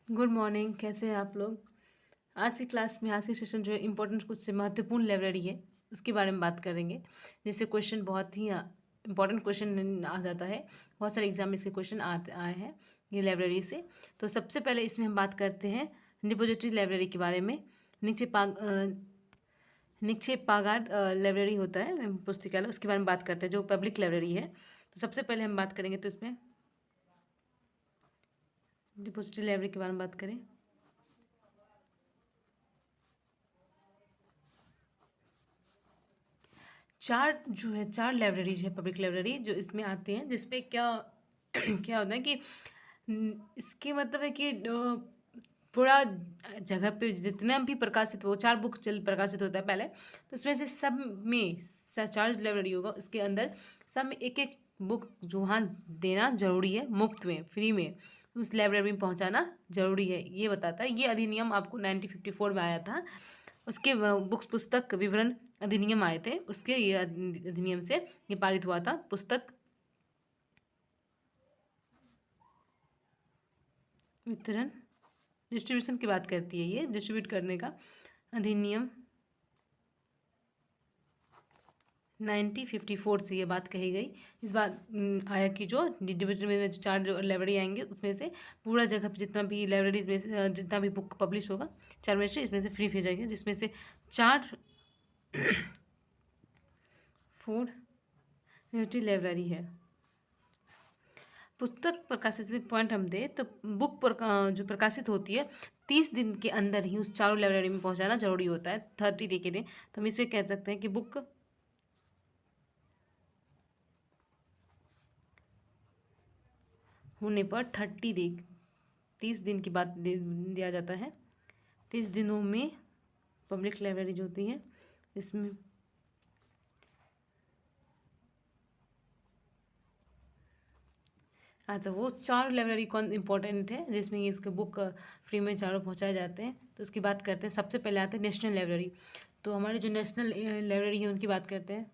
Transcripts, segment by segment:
Good morning. कैसे हैं आप लोग? आज की क्लास में आज के सेशन जो है इम्पोर्टेंट कुछ से महत्वपूर्ण लाइब्रेरी है उसके बारे में बात करेंगे। जिससे क्वेश्चन बहुत ही इम्पोर्टेंट क्वेश्चन आ जाता है। बहुत सारे एग्जाम में इसके क्वेश्चन आए हैं ये लाइब्रेरी से। तो सबसे पहले इसमें हम बात करते हैं डिपॉजिटरी लाइब्रेरी के बारे में। निक्षेपागार लाइब्रेरी होता है पुस्तकालय, उसके बारे में बात करते हैं जो पब्लिक लाइब्रेरी है। तो सबसे पहले हम बात करेंगे तो इसमें डिपॉजिटरी लाइब्रेरी के बारे में बात करें। चार लाइब्रेरीज है पब्लिक लाइब्रेरी जो इसमें आते हैं, जिसपे क्या क्या होता है कि इसके मतलब है कि पूरा जगह पे जितना भी प्रकाशित हो, 4 बुक चल प्रकाशित होता है पहले, तो उसमें से सब में चार लाइब्रेरी होगा, उसके अंदर सब में एक एक बुक जो वहाँ देना जरूरी है, मुफ्त में फ्री में उस लाइब्रेरी में पहुँचाना जरूरी है, ये बताता है। ये अधिनियम आपको 1954 में आया था। उसके बुक्स पुस्तक विवरण अधिनियम आए थे, उसके ये अधिनियम से ये पारित हुआ था। पुस्तक वितरण डिस्ट्रीब्यूशन की बात करती है, ये डिस्ट्रीब्यूट करने का अधिनियम 1954 से ये बात कही गई। इस बात आया कि जो डिविजन में जो 4 जो लाइब्रेरी आएंगे उसमें से पूरा जगह पे जितना भी लाइब्रेरीज में जितना भी बुक पब्लिश होगा 4 में से इसमें से फ्री भेजेंगे, जिसमें से 4 4 यूनिटी लाइब्रेरी है। पुस्तक प्रकाशित में पॉइंट हम दे तो जो प्रकाशित होती है 30 दिन के अंदर ही उस चारों लाइब्रेरी में पहुंचाना जरूरी होता है, 30 डे के लिए। तो हम इसमें कह सकते हैं कि बुक होने पर 30 दिन की बात दिया जाता है। 30 दिनों में पब्लिक लाइब्रेरी जो होती है इसमें अच्छा, वो 4 लाइब्रेरी कौन इंपॉर्टेंट है जिसमें ये इसके बुक फ्री में चारों पहुंचाए जाते हैं। तो उसकी बात करते हैं। सबसे पहले आते हैं नेशनल लाइब्रेरी। तो हमारी जो नेशनल लाइब्रेरी है उनकी बात करते हैं।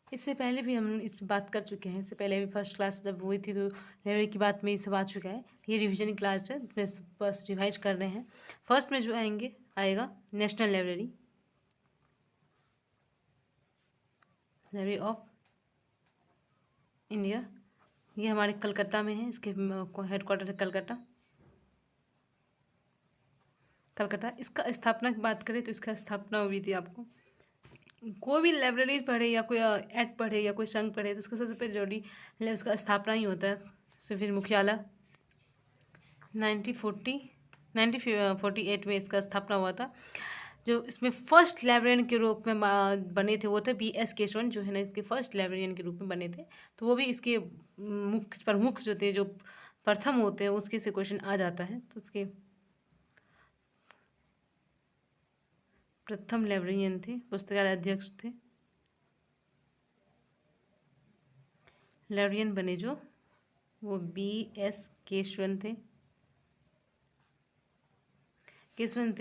इससे पहले भी हम इस पर बात कर चुके हैं, इससे पहले भी फर्स्ट क्लास जब हुई थी तो लाइब्रेरी की बात में ये सब आ चुका है। ये रिविजन क्लास है, बस रिवाइज कर रहे हैं। फर्स्ट में जो आएगा national library, library of India. ये हमारे कलकत्ता में है, इसके हेडक्वार्टर है कलकत्ता। इसका स्थापना की बात करें तो इसका स्थापना हुई थी, आपको कोई भी लाइब्रेरी पढ़े या कोई एक्ट पढ़े या कोई संघ पढ़े तो उसका सबसे पहले जरूरी उसका स्थापना ही होता है। उससे फिर मुख्यालय 1948 में इसका स्थापना हुआ था। जो इसमें फर्स्ट लाइब्रेरियन के रूप में बने थे वो थे B.S. केशवन, जो है ना इसके फर्स्ट लाइब्रेरियन के रूप में बने थे। तो वो भी इसके मुख्य प्रमुख जो थे, जो प्रथम होते हैं, उसके से क्वेश्चन आ जाता है। तो उसके प्रथम लाइब्रेरियन थे, पुस्तकालय अध्यक्ष थे, लाइब्रेरियन बने जो वो B.S. केशवन थे।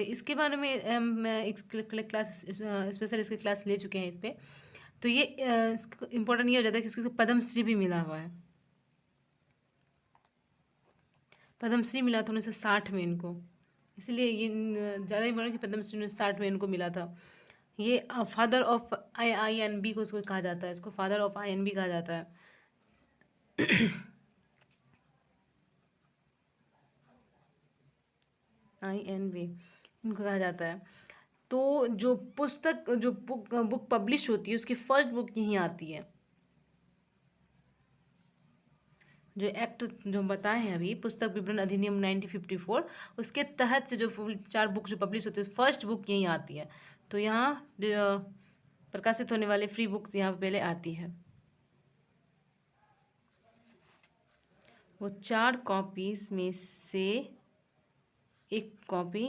इसके बारे में मैं एक क्लास स्पेशल इसकी क्लास ले चुके हैं इस पर। तो ये इम्पोर्टेंट ये हो जाता है कि इसको पद्मश्री भी मिला हुआ है। पद्मश्री मिला था 1960 में इनको, इसलिए ये ज़्यादा ही बड़ा कि पद्मश्री 1960 में इनको मिला था। ये फादर ऑफ INB को इसको कहा जाता है, इसको फादर ऑफ INB कहा जाता है। INB इनको कहा जाता है। तो जो बुक पब्लिश होती है उसकी फर्स्ट बुक यहीं आती है। जो एक्ट जो बताए हैं अभी, पुस्तक विवरण अधिनियम 1954, उसके तहत से जो 4 बुक जो पब्लिश होती है फर्स्ट बुक यहीं आती है। तो यहाँ प्रकाशित होने वाले फ्री बुक्स यहाँ पहले आती है। वो 4 कॉपीज में से एक कॉपी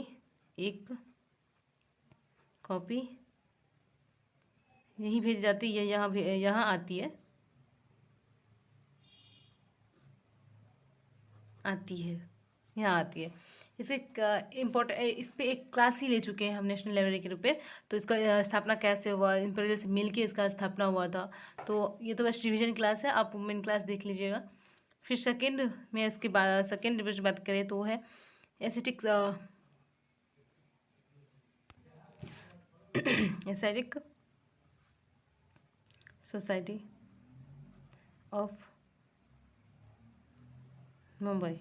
यहीं भेजी जाती है, यहाँ आती है यहाँ आती है। इसे इम्पोर्टेंट इस पर एक क्लास ही ले चुके हैं हम नेशनल लाइब्रेरी के रूप में। तो इसका स्थापना कैसे हुआ, इंपीरियल से मिलके इसका स्थापना हुआ था। तो ये तो बस रिवीजन क्लास है, आप मेन क्लास देख लीजिएगा। फिर सेकेंड में इसके बाद सेकेंड डिविजन बात करें तो वो है aesthetic aesthetic society of Mumbai.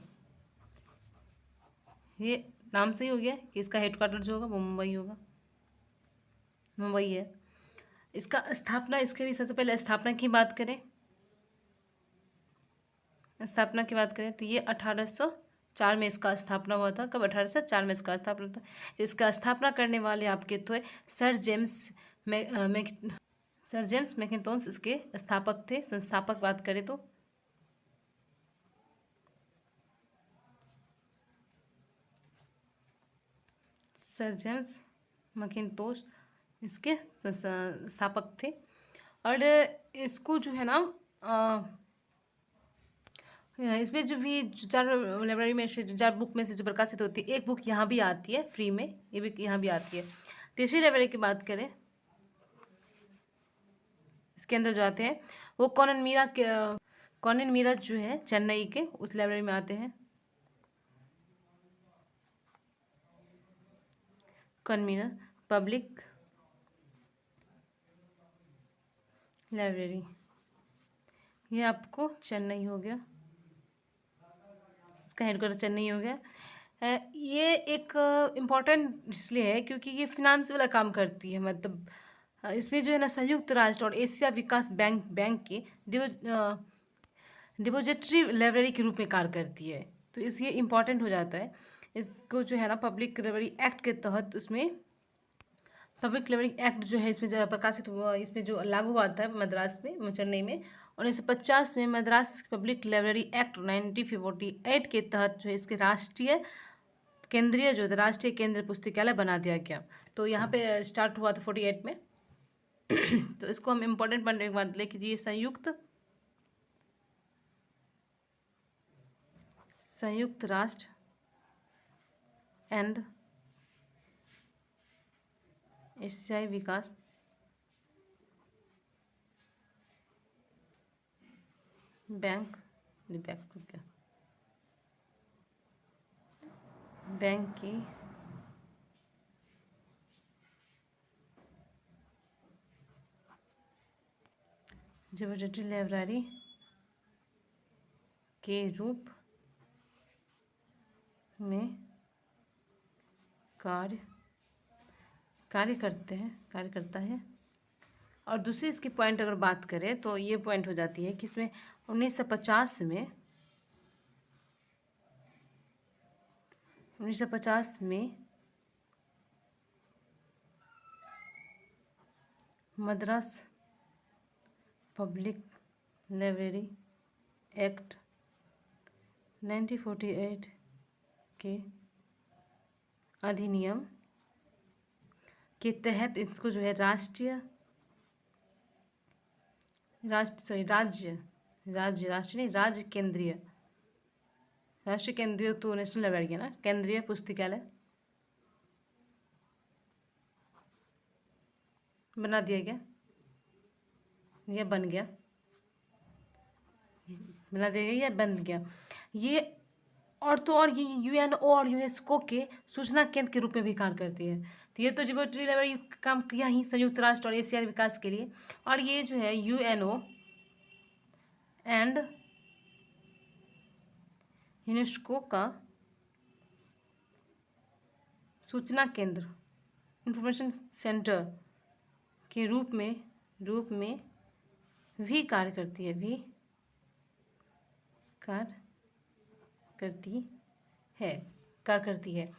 ये नाम से ही हो गया कि इसका हेडक्वार्टर जो होगा वो मुंबई होगा, मुंबई है। इसका स्थापना, इसके भी सबसे पहले स्थापना की बात करें, स्थापना की बात करें तो ये 1804 में इसका स्थापना हुआ था। कब? 1804 में इसका स्थापना था। इसका स्थापना करने वाले आपके तो sir James sir James Macintosh इसके स्थापक थे। संस्थापक बात करें तो सर जेम्स मैकिन्टोश इसके स्थापक थे। और इसको जो है ना इसमें जो भी चार लाइब्रेरी में से, चार बुक में से जो प्रकाशित होती है, एक बुक यहाँ भी आती है फ्री में, ये भी यहाँ भी आती है। तीसरी लाइब्रेरी की बात करें, इसके अंदर जो आते हैं वो कॉनन मीरा जो है चेन्नई के, उस लाइब्रेरी में आते हैं। कॉनन मीरा पब्लिक लाइब्रेरी, ये आपको चेन्नई हो गया, इसका हेडक्वार्टर चेन्नई हो गया। ये एक इम्पॉर्टेंट इसलिए है क्योंकि ये फिनांस वाला काम करती है। मतलब इसमें जो है ना संयुक्त राष्ट्र और एशिया विकास बैंक के डिपॉजिटरी लाइब्रेरी के रूप में कार्य करती है। तो इसलिए इम्पॉर्टेंट हो जाता है। इसको जो है ना पब्लिक लाइब्रेरी एक्ट के तहत, उसमें पब्लिक लाइब्रेरी एक्ट जो है इसमें प्रकाशित हुआ, इसमें जो लागू हुआ था मद्रास में, चेन्नई में 1950 में मद्रास पब्लिक लाइब्रेरी एक्ट 1948 के तहत जो है इसके राष्ट्रीय केंद्रीय पुस्तकालय बना दिया गया। तो यहाँ पे स्टार्ट हुआ था 48 में। तो इसको हम इम्पोर्टेंट पढ़ने के बाद लेके जी, संयुक्त राष्ट्र एंड एशियाई विकास बैंक की डिपॉजिटरी लाइब्रेरी के रूप में कार्य करता है। और दूसरी इसकी पॉइंट अगर बात करें तो ये पॉइंट हो जाती है कि इसमें 1950 में मद्रास पब्लिक लाइब्रेरी एक्ट 1948 के अधिनियम के तहत इसको जो है राष्ट्रीय केंद्रीय तो नेशनल लाइब्रेरी है ना, केंद्रीय पुस्तकालय बना दिया गया, यह बन गया, बना दिया गया, यह बन गया। ये और तो और ये यूएनओ और यूनेस्को के सूचना केंद्र के रूप में भी कार्य करती है। तो ये तो डिपॉजिटरी लाइब्रेरी काम किया ही संयुक्त राष्ट्र और एशियाई विकास के लिए। और ये जो है यूएनओ एंड यूनेस्को का सूचना केंद्र, इंफॉर्मेशन सेंटर के रूप में भी कार्य करती है।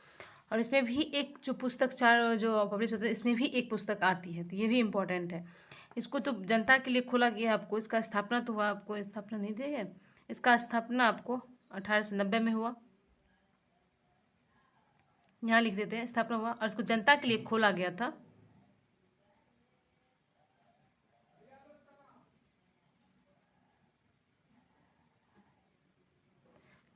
और इसमें भी एक जो पुस्तक चार जो पब्लिश होता है, इसमें भी एक पुस्तक आती है। तो ये भी इम्पोर्टेंट है। इसको तो जनता के लिए खोला गया आपको। इसका स्थापना तो हुआ, आपको स्थापना नहीं दी है, इसका स्थापना आपको 1890 में हुआ, यहाँ लिख देते हैं स्थापना हुआ। और इसको जनता के लिए खोला गया था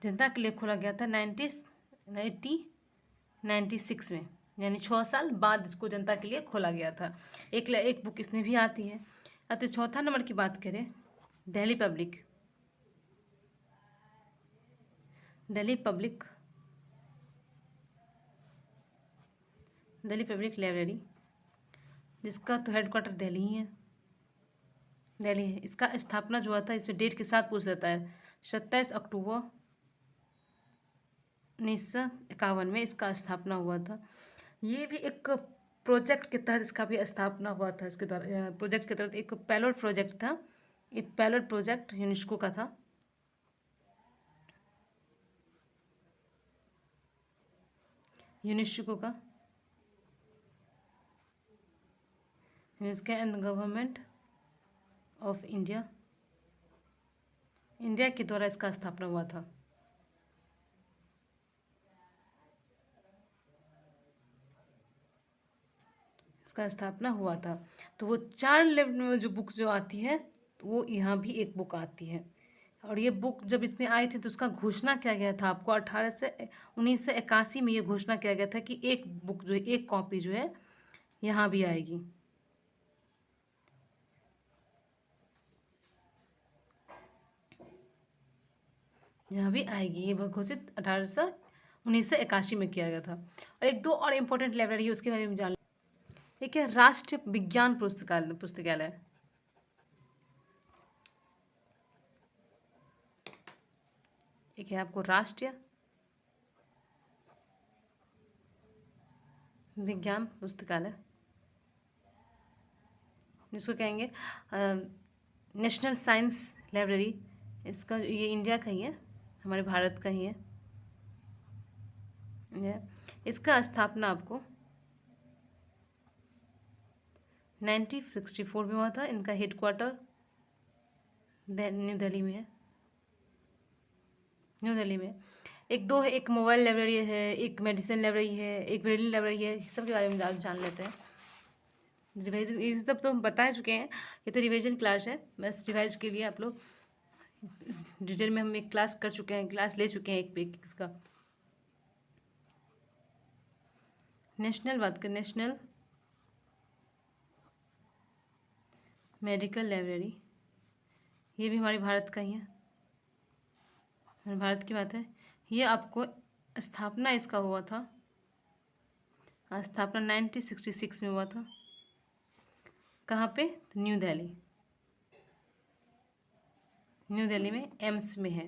जनता के लिए खोला गया था 1996 में, यानी 6 साल बाद इसको जनता के लिए खोला गया था। एक बुक इसमें भी आती है। अतः चौथा नंबर की बात करें, Delhi public Delhi public library, जिसका तो हेडक्वार्टर दिल्ली ही है, दिल्ली है। इसका स्थापना जो हुआ था, इसमें डेट के साथ पूछ जाता है, 27 अक्टूबर 1951 में इसका स्थापना हुआ था। ये भी एक प्रोजेक्ट के तहत इसका भी स्थापना हुआ था। इसके द्वारा प्रोजेक्ट के तहत एक पायलट प्रोजेक्ट था, ये पायलट प्रोजेक्ट यूनेस्को का था। यूनेस्को का, UNESCO and government of India, India के द्वारा इसका स्थापना हुआ था। इसका स्थापना हुआ था। तो वो 4 लेवल जो बुक्स जो आती है, तो वो यहाँ भी एक बुक आती है। और ये बुक जब इसमें आई थी तो उसका घोषणा किया गया था आपको 1981 में ये घोषणा किया गया था कि एक बुक जो है, एक कॉपी जो है यहाँ भी आएगी। यहाँ भी आएगी, ये घोषित 1981 में किया गया था। और एक दो और इम्पोर्टेंट लाइब्रेरी है, उसके बारे में जान। एक है राष्ट्रीय विज्ञान पुस्तकालय, एक है आपको राष्ट्रीय विज्ञान पुस्तकालय, जिसको कहेंगे नेशनल साइंस लाइब्रेरी। इसका ये इंडिया का ही है, हमारे भारत का ही है। इसका स्थापना आपको 1964 में हुआ था। इनका हेडक्वार्टर न्यू दिल्ली में है, न्यू दिल्ली में। एक दो है, एक मोबाइल लाइब्रेरी है, एक मेडिसिन लाइब्रेरी है, एक ब्रेल लाइब्रेरी है। सब के बारे में जान लेते हैं। रिवाइजन ये सब तो हम बता चुके हैं, ये तो रिवीजन क्लास है, बस रिवाइज के लिए आप लोग डिटेल में हम एक क्लास कर चुके हैं, क्लास ले चुके हैं एक पे इसका। नेशनल बात करें, नेशनल मेडिकल लाइब्रेरी, ये भी हमारे भारत का ही है, हमारे भारत की बात है। ये आपको स्थापना इसका हुआ था, स्थापना 1966 में हुआ था। कहाँ पे? न्यू दिल्ली, न्यू दिल्ली में एम्स में है,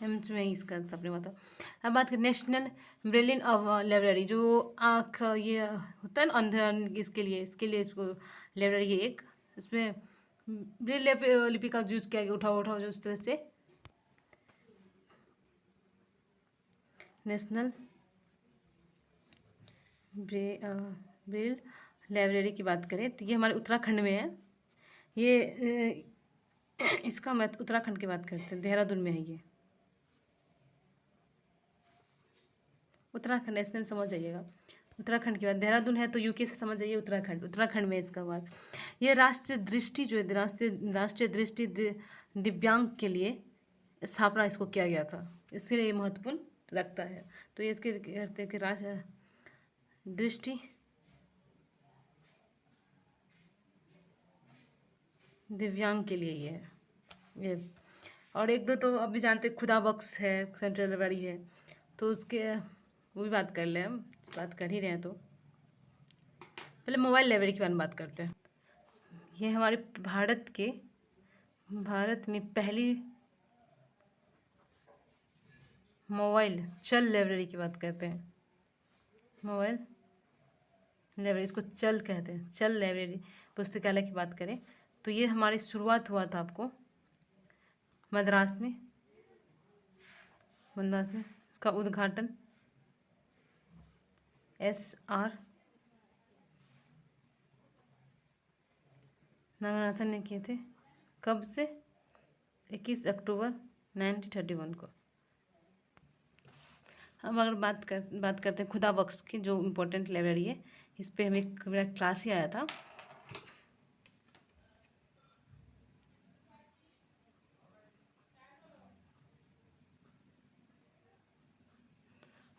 एम्स में ही इसका स्थापना हुआ था। अब बात करें नेशनल ब्रेल लाइब्रेरी, जो आँख ये होता है ना अंधे, इसके लिए इसको लाइब्रेरी है एक, इसमें ब्रेल लिपि का यूज किया गया, उठाओ जो इस तरह से। नेशनल ब्रेल लाइब्रेरी की बात करें तो ये हमारे उत्तराखंड में है। ये इसका मैं उत्तराखंड की बात करते हैं, देहरादून में है ये, उत्तराखंड ऐसे में समझ जाइएगा। उत्तराखंड की बात, देहरादून है तो यूके से समझ जाइए उत्तराखंड में इसका बात। ये राष्ट्रीय दृष्टि जो है, राष्ट्रीय दृष्टि दिव्यांग के लिए स्थापना इसको किया गया था, इसलिए ये महत्वपूर्ण लगता है। तो ये इसके कहते हैं कि राष्ट्रीय दृष्टि दिव्यांग के लिए ये है ये। और एक दो तो अभी जानते, खुदा बख्श है, सेंट्रल लाइब्रेरी है, तो उसके वो भी बात कर लें, हम बात कर ही रहे हैं। तो पहले मोबाइल लाइब्रेरी के बारे में बात करते हैं। ये हमारे भारत में पहली मोबाइल चल लाइब्रेरी की बात करते हैं, मोबाइल लाइब्रेरी, इसको चल कहते हैं, चल लाइब्रेरी पुस्तकालय की बात करें तो ये हमारी शुरुआत हुआ था आपको मद्रास में, इसका उद्घाटन SR रंगनाथन ने किए थे। कब से? 21 अक्टूबर 1931 को। हम अगर बात करते हैं खुदा बख्श की, जो इम्पोर्टेंट लाइब्रेरी है, इस पर हमें मेरा क्लास ही आया था।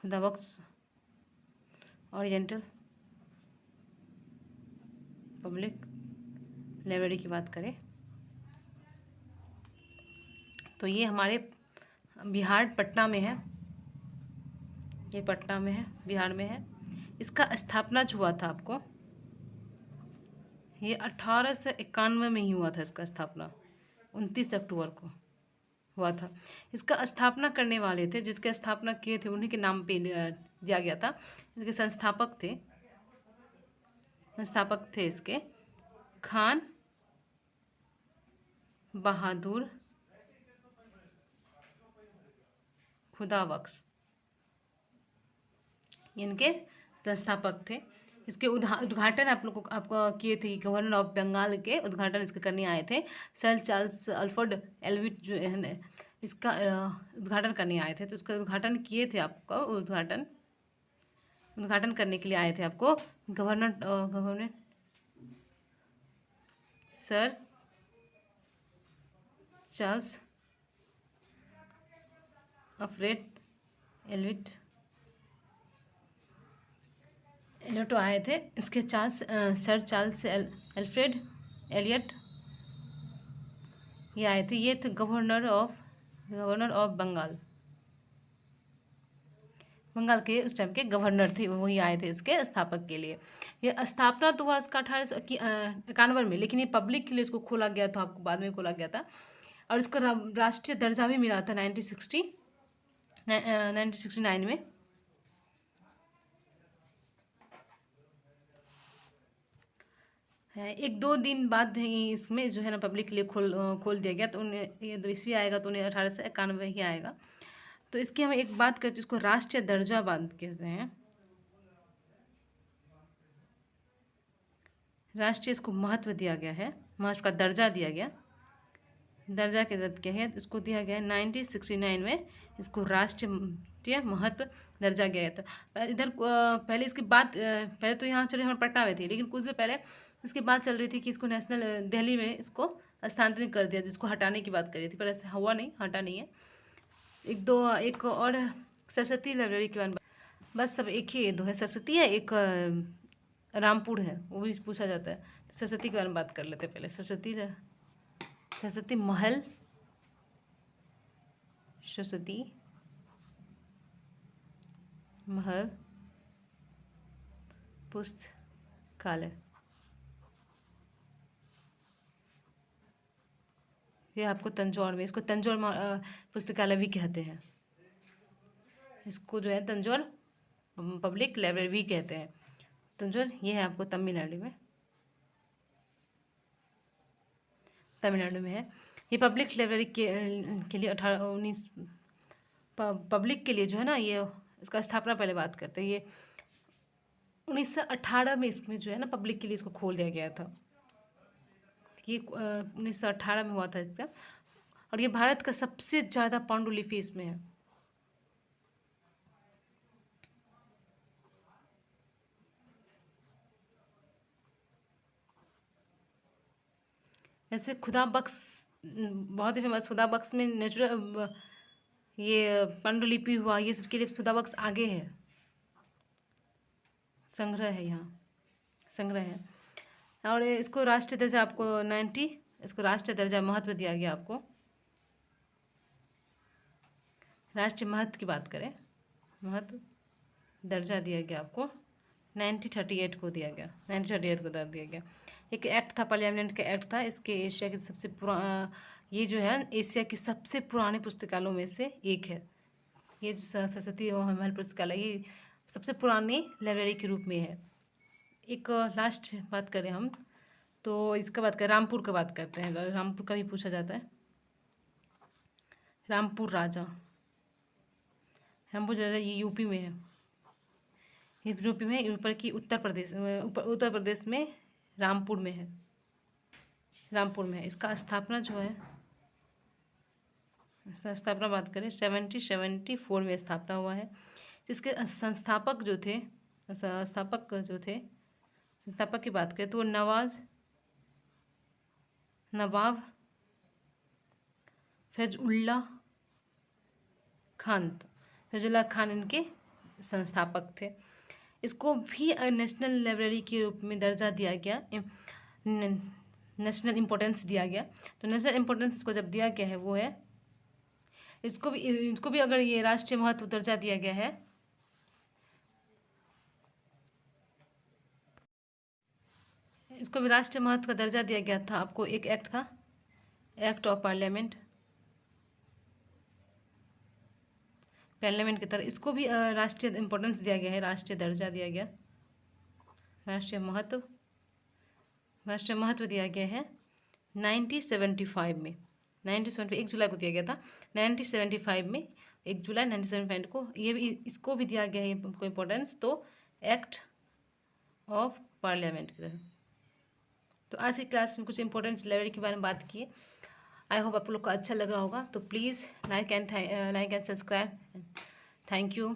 खुदा बख्श ओरिएंटल पब्लिक लाइब्रेरी की बात करें तो ये हमारे बिहार पटना में है, ये पटना में है, बिहार में है। इसका स्थापना जो हुआ था आपको, ये 1891 में ही हुआ था इसका स्थापना, 29 अक्टूबर को हुआ था। इसका स्थापना करने वाले थे, जिसके स्थापना किए थे उन्हीं के नाम पे दिया गया था। इसके संस्थापक थे इसके खान बहादुर खुदाबख्श, इनके संस्थापक थे। इसके उद्घाटन आप लोग को आपको किए थे, गवर्नर ऑफ बंगाल के उद्घाटन इसके करने आए थे सर चार्ल्स अल्फ्रेड एल्विट जो है इसका उद्घाटन करने आए थे। तो इसका उद्घाटन किए थे आपको, उद्घाटन करने के लिए आए थे आपको गवर्नर सर चार्ल्स अल्फ्रेड एल्विट एलियट आए थे। इसके सर चार्ल्स अल्फ्रेड एलियट ये आए थे। ये थे गवर्नर ऑफ बंगाल के उस टाइम के गवर्नर थे, वही आए थे इसके स्थापक के लिए। ये स्थापना तो हुआ इसका 1891 में, लेकिन ये पब्लिक के लिए इसको खोला गया था, आपको बाद में खोला गया था। और इसका राष्ट्रीय दर्जा भी मिला था 1969 में। एक दो दिन बाद ही इसमें जो है ना पब्लिक के लिए खोल दिया गया। तो उन्हें ये 20वीं आएगा तो उन्हें 1891 ही आएगा। तो इसकी हम एक बात करते हैं, इसको राष्ट्रीय दर्जा बात कहते हैं। राष्ट्रीय इसको महत्व दिया गया है, महत्व का दर्जा दिया गया। दर्जा के तहत क्या है, इसको दिया गया है 1969 में, इसको राष्ट्रीय महत्व दर्जा गया था। पहले इसकी बात पहले तो यहाँ चले हमारे पटना में थी, लेकिन कुछ दिन पहले इसकी बात चल रही थी कि इसको नेशनल दिल्ली में इसको स्थानांतरित कर दिया, जिसको हटाने की बात कर रही थी, पर ऐसा हुआ नहीं, हटा नहीं है। एक और सरस्वती लाइब्रेरी के बारे में, बस सब एक ही दो है, सरस्वती है, एक रामपुर है, वो भी पूछा जाता है। तो सरस्वती के बारे में बात कर लेते हैं पहले। सरस्वती महल, सरस्वती महल पुस्तकालय, ये आपको तंजौर में, इसको तंजौर पुस्तकालय भी कहते हैं। इसको जो है तंजौर पब्लिक लाइब्रेरी भी कहते हैं। तंजौर ये है आपको तमिलनाडु में है। ये पब्लिक लाइब्रेरी के लिए 18-19 पब्लिक के लिए जो है ना, ये इसका स्थापना पहले बात करते हैं। ये 1918 में इसमें जो है ना पब्लिक के लिए इसको खोल दिया गया था। ये 1918 में हुआ था इसका। और ये भारत का सबसे ज़्यादा पांडुलिपि इसमें है। ऐसे खुदा बख्श बहुत ही फेमस, खुदा बख्श में नेचुरल ये पांडुलिपि हुआ, ये सब के लिए खुदा बख्श आगे है। संग्रह है, यहाँ संग्रह है। और इसको राष्ट्रीय दर्जा आपको 90, इसको राष्ट्रीय दर्जा महत्व दिया गया आपको। राष्ट्रीय महत्व की बात करें, महत्व दर्जा दिया गया आपको 1938 को दिया गया, 1938 को दर्ज दिया गया। एक एक्ट था, पार्लियामेंट का एक्ट था। इसके एशिया के सबसे ये जो है एशिया की सबसे पुराने पुस्तकालयों में से एक है। ये जो सरस्वती महल पुस्तकालय, ये सबसे पुरानी लाइब्रेरी के रूप में है। एक लास्ट बात करें हम तो इसका बात करें, रामपुर का बात करते हैं। रामपुर का भी पूछा जाता है। रामपुर राजा ये यूपी में है। ये यूपी में, ऊपर की उत्तर प्रदेश में रामपुर में है। इसका स्थापना जो है, स्थापना बात करें 1774 में स्थापना हुआ है। इसके संस्थापक की बात करें तो नवाब फैजुल्ला खान इनके संस्थापक थे। इसको भी नेशनल लाइब्रेरी के रूप में दर्जा दिया गया, नेशनल इम्पोर्टेंस दिया गया। तो नेशनल इम्पोर्टेंस इसको जब दिया गया है वो है, इसको भी अगर ये राष्ट्रीय महत्व दर्जा दिया गया है इसको भी राष्ट्रीय महत्व का दर्जा दिया गया था आपको। एक एक्ट था, एक्ट ऑफ पार्लियामेंट की तरह इसको भी राष्ट्रीय इम्पोर्टेंस दिया गया है, राष्ट्रीय दर्जा दिया गया, राष्ट्रीय महत्व दिया गया है 1975 में। 1975 1 जुलाई को दिया गया था। 1975 में 1 जुलाई 1975 को ये भी, इसको भी दिया गया है हमको इम्पोर्टेंस, तो एक्ट ऑफ पार्लियामेंट की तरह। तो आज की क्लास में कुछ इंपॉर्टेंट लाइब्रेरी के बारे में बात किए। आई होप आप लोग को अच्छा लग रहा होगा। तो please like and subscribe. Thank you.